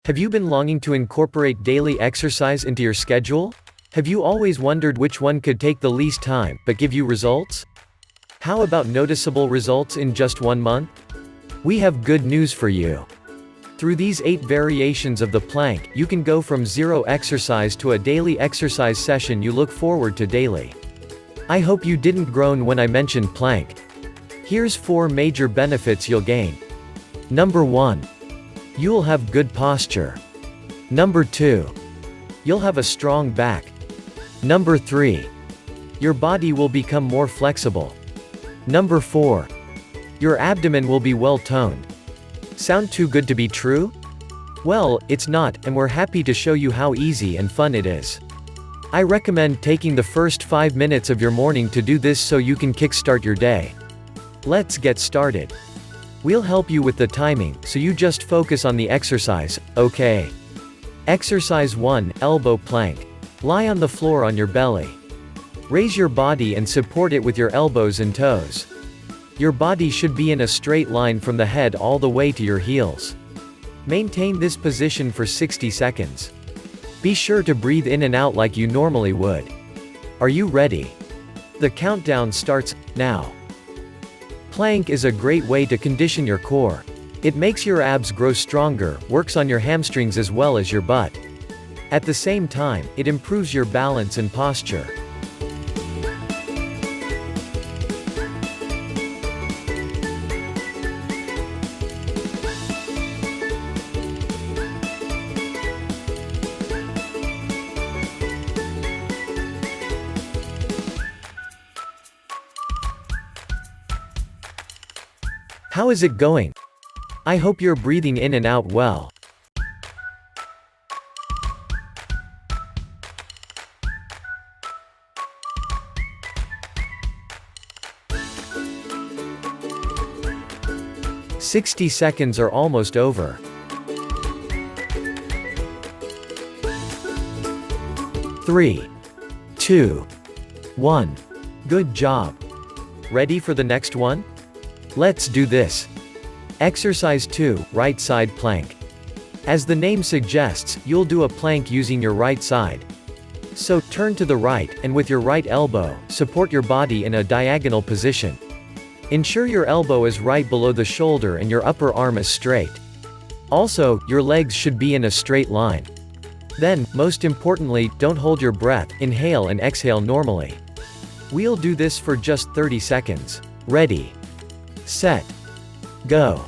Have you been longing to incorporate daily exercise into your schedule? Have you always wondered which one could take the least time, but give you results? How about noticeable results in just 1 month? We have good news for you. Through these 8 variations of the plank, you can go from zero exercise to a daily exercise session you look forward to daily. I hope you didn't groan when I mentioned plank. Here's 4 major benefits you'll gain. Number 1. You'll have good posture. Number 2. You'll have a strong back. Number 3. Your body will become more flexible. Number 4. Your abdomen will be well toned. Sound too good to be true? Well, it's not, and we're happy to show you how easy and fun it is. I recommend taking the first 5 minutes of your morning to do this so you can kickstart your day. Let's get started. We'll help you with the timing, so you just focus on the exercise, okay? Exercise 1, Elbow Plank. Lie on the floor on your belly. Raise your body and support it with your elbows and toes. Your body should be in a straight line from the head all the way to your heels. Maintain this position for 60 seconds. Be sure to breathe in and out like you normally would. Are you ready? The countdown starts now. Plank is a great way to condition your core. It makes your abs grow stronger, works on your hamstrings as well as your butt. At the same time, it improves your balance and posture. How is it going? I hope you're breathing in and out well. "60 seconds are almost over. 3, 2, 1. Good job. Ready for the next one? Let's do this. Exercise 2, Right Side Plank. As the name suggests, you'll do a plank using your right side. So, turn to the right, and with your right elbow, support your body in a diagonal position. Ensure your elbow is right below the shoulder and your upper arm is straight. Also, your legs should be in a straight line. Then, most importantly, don't hold your breath, inhale and exhale normally. We'll do this for just 30 seconds. Ready? Set. Go.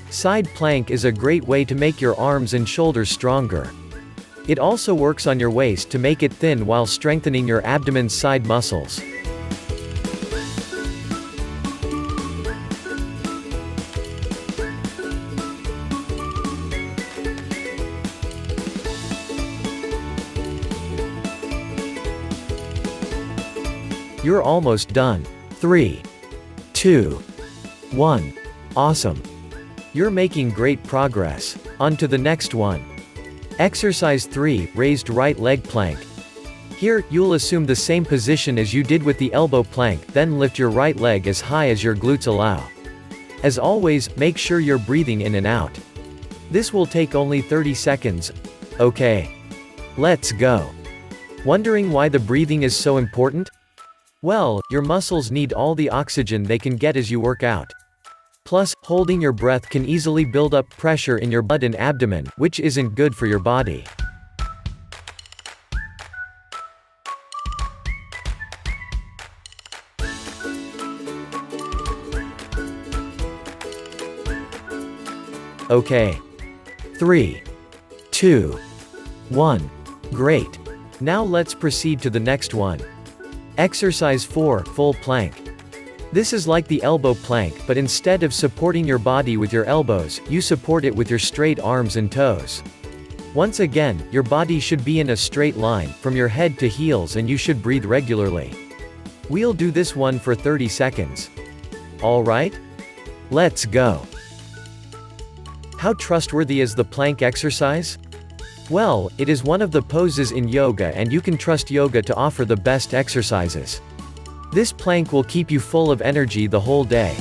Side plank is a great way to make your arms and shoulders stronger. It also works on your waist to make it thin while strengthening your abdomen's side muscles. You're almost done. 3, 2, 1. Awesome. You're making great progress. On to the next one. Exercise 3, Raised Right Leg Plank. Here, you'll assume the same position as you did with the elbow plank, then lift your right leg as high as your glutes allow. As always, make sure you're breathing in and out. This will take only 30 seconds. Okay. Let's go. Wondering why the breathing is so important? Well, your muscles need all the oxygen they can get as you work out. Plus, holding your breath can easily build up pressure in your butt and abdomen, which isn't good for your body. Okay. 3, 2, 1. Great. Now let's proceed to the next one. Exercise 4, Full Plank. This is like the elbow plank, but instead of supporting your body with your elbows, you support it with your straight arms and toes. Once again, your body should be in a straight line, from your head to heels, and you should breathe regularly. We'll do this one for 30 seconds. Alright? Let's go. How trustworthy is the plank exercise? Well, it is one of the poses in yoga, and you can trust yoga to offer the best exercises. This plank will keep you full of energy the whole day.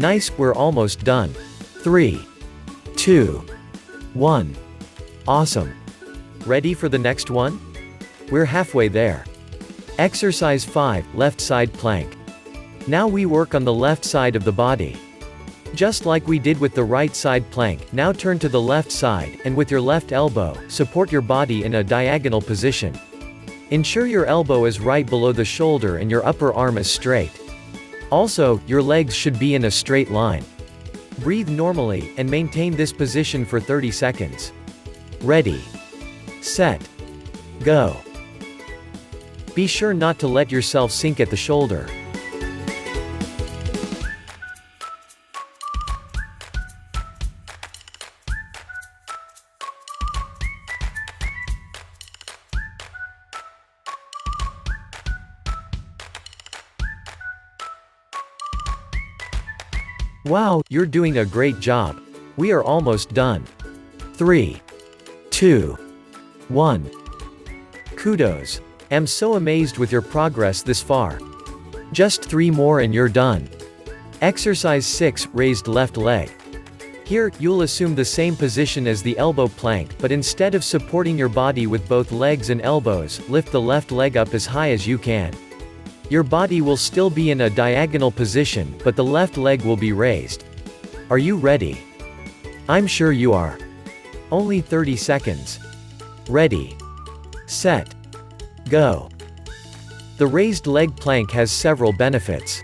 Nice, we're almost done. 3, 2, 1. Awesome. Ready for the next one? We're halfway there. Exercise 5, left side plank. Now we work on the left side of the body. Just like we did with the right side plank, now turn to the left side, and with your left elbow, support your body in a diagonal position. Ensure your elbow is right below the shoulder and your upper arm is straight. Also, your legs should be in a straight line. Breathe normally, and maintain this position for 30 seconds. Ready. Set. Go. Be sure not to let yourself sink at the shoulder. Wow, you're doing a great job. We are almost done. 3, 2, 1. Kudos. I'm so amazed with your progress this far. Just 3 more and you're done. Exercise 6, raised left leg. Here, you'll assume the same position as the elbow plank, but instead of supporting your body with both legs and elbows, lift the left leg up as high as you can. Your body will still be in a diagonal position, but the left leg will be raised. Are you ready? I'm sure you are. Only 30 seconds. Ready. Set. Go. The raised leg plank has several benefits.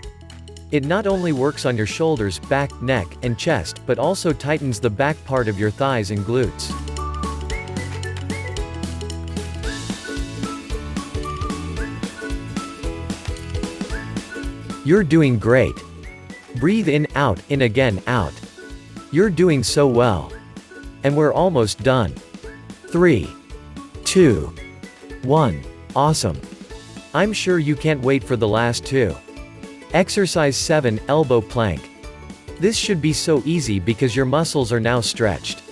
It not only works on your shoulders, back, neck, and chest, but also tightens the back part of your thighs and glutes. You're doing great. Breathe in, out, in again, out. You're doing so well. And we're almost done. 3, 2, 1. Awesome. I'm sure you can't wait for the last 2. Exercise 7, elbow plank. This should be so easy because your muscles are now stretched.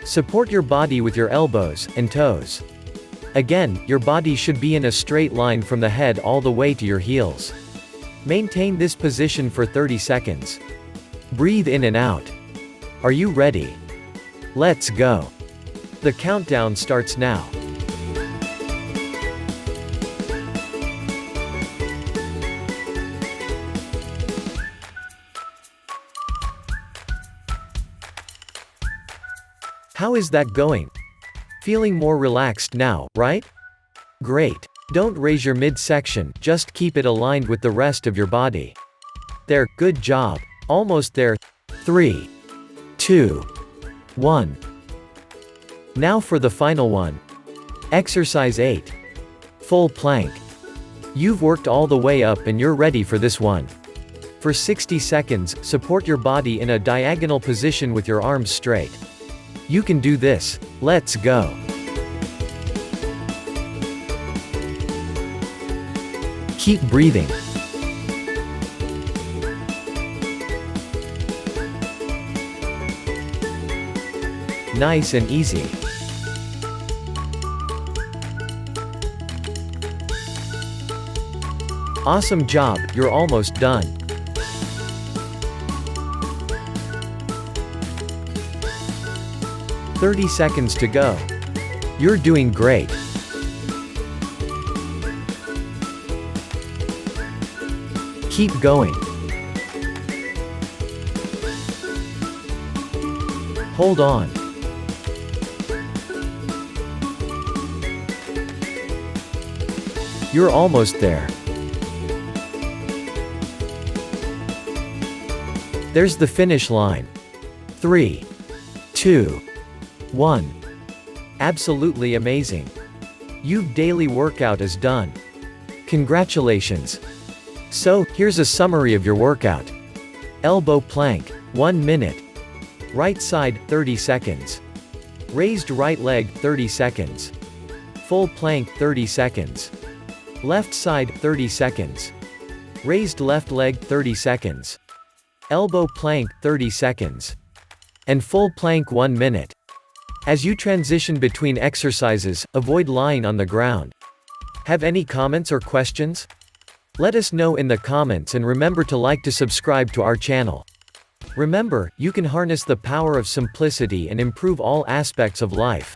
Support your body with your elbows and toes. Again, your body should be in a straight line from the head all the way to your heels. Maintain this position for 30 seconds. Breathe in and out. Are you ready? Let's go. The countdown starts now. How is that going? Feeling more relaxed now, right? Great. Don't raise your midsection, just keep it aligned with the rest of your body. There, good job. Almost there. 3, 2, 1. Now for the final one. Exercise 8. Full plank. You've worked all the way up and you're ready for this one. For 60 seconds, support your body in a diagonal position with your arms straight. You can do this. Let's go. Keep breathing. Nice and easy. Awesome job, you're almost done. "30 seconds to go. You're doing great. Keep going. Hold on. You're almost there. There's the finish line. 3, 2, 1. Absolutely amazing. Your daily workout is done. Congratulations. So, here's a summary of your workout. Elbow plank, 1 minute. Right side, 30 seconds. Raised right leg, 30 seconds. Full plank, 30 seconds. Left side, 30 seconds. Raised left leg, 30 seconds. Elbow plank, 30 seconds. And full plank, 1 minute. As you transition between exercises, avoid lying on the ground. Have any comments or questions? Let us know in the comments and remember to like to subscribe to our channel. Remember, you can harness the power of simplicity and improve all aspects of life.